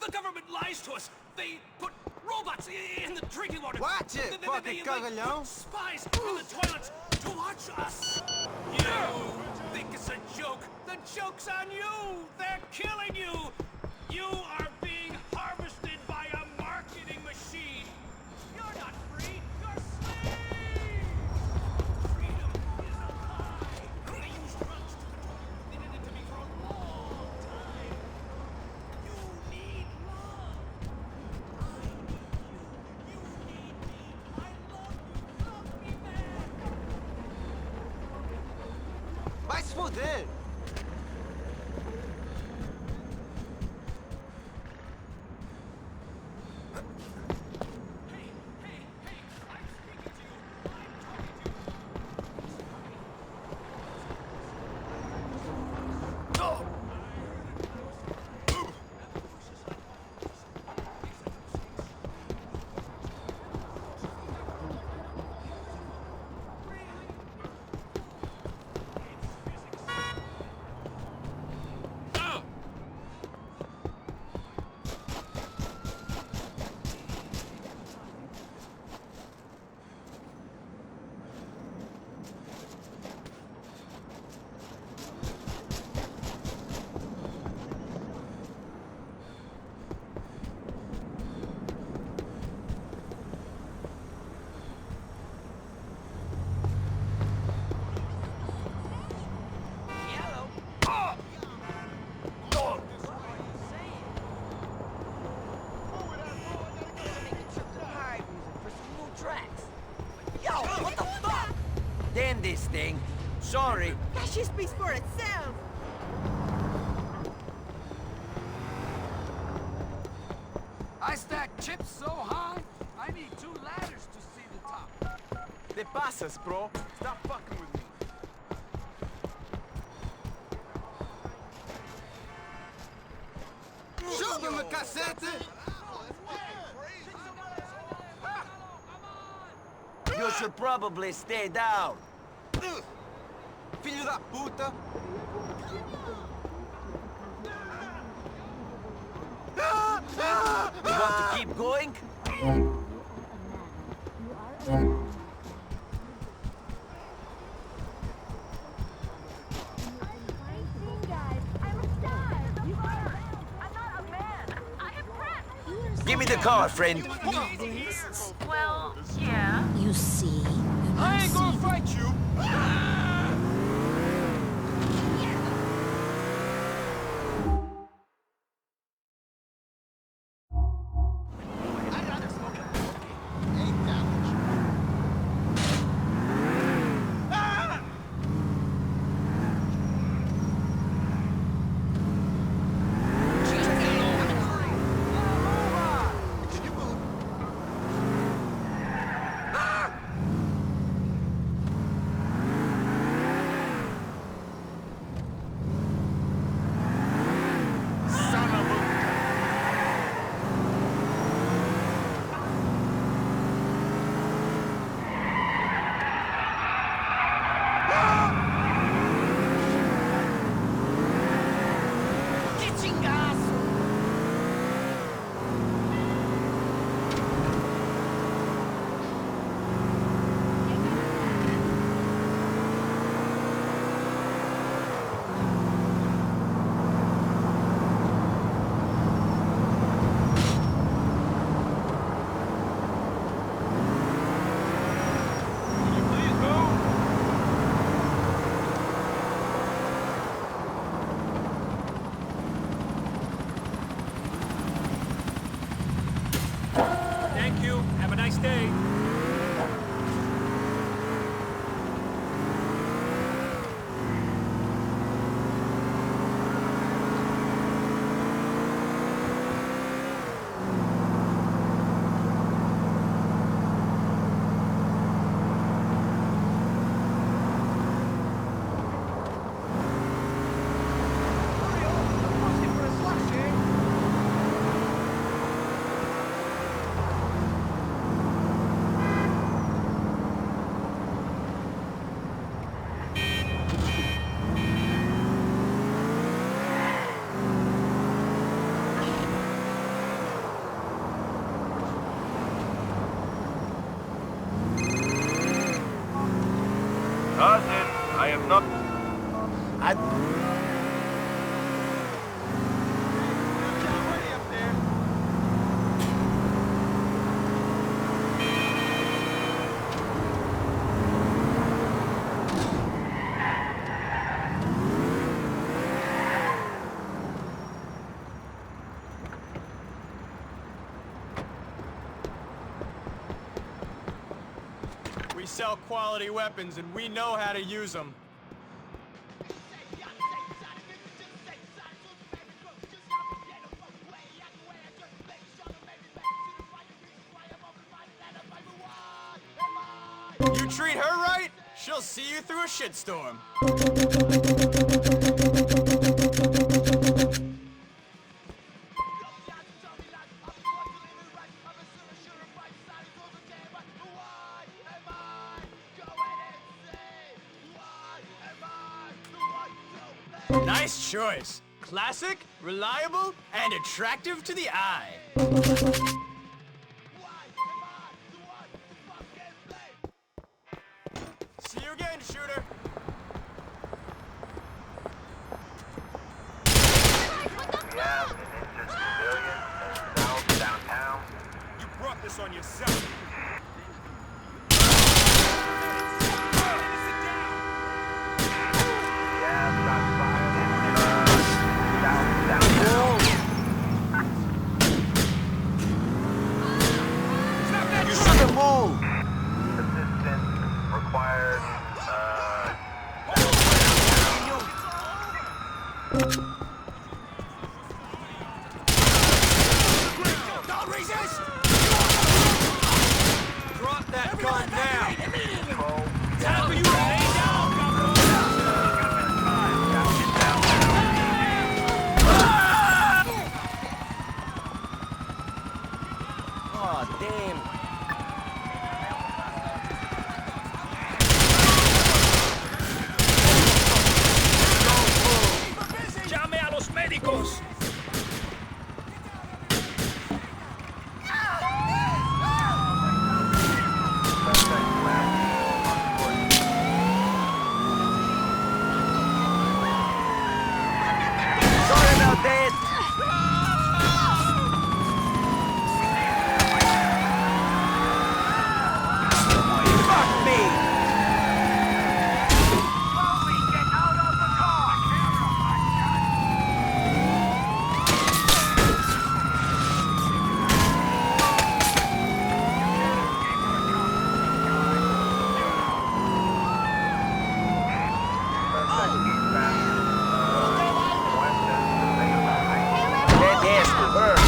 The government lies to us. They put robots in the drinking water. Watch it, fucking cagallón. Spies in the toilets to watch us. You think it's a joke? The joke's on you. They're killing you. You are being harvested by a marketing machine. You're not free. You're slaves. Freedom is a lie. They use drugs to control you. They did it to me for a long time. You need love. I need you. You need me. I love you. Love me back. Vai se foder! Hey, hey, hey! I'm speaking to you. I'm talking to you. Oh! Damn this thing. Sorry. That shit speaks for itself. I stack chips so high, I need 2 ladders to see the top. Te pasas, bro. Stop fucking with me. Chupa-me, cacete! You should probably stay down. Filho da puta! You want to keep going? Give me the car, friend. Well, yeah. You see? I ain't gonna fight you! Austin, I am not... We sell quality weapons and we know how to use them. You treat her right, she'll see you through a shitstorm. Nice choice. Classic, reliable, and attractive to the eye. See you again, shooter. We have an injured civilian in south downtown. You brought this on yourself. We have shots fired in south downtown. You should have moved! Assistance required. Don't resist! Drop that gun now. Control. Time for you to lay down, Gumbo! Oh, damn. ¡Llame a los médicos! Sorry about that. Fuck me! That ass will hurt.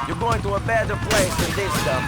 You're going to a better place than this stuff.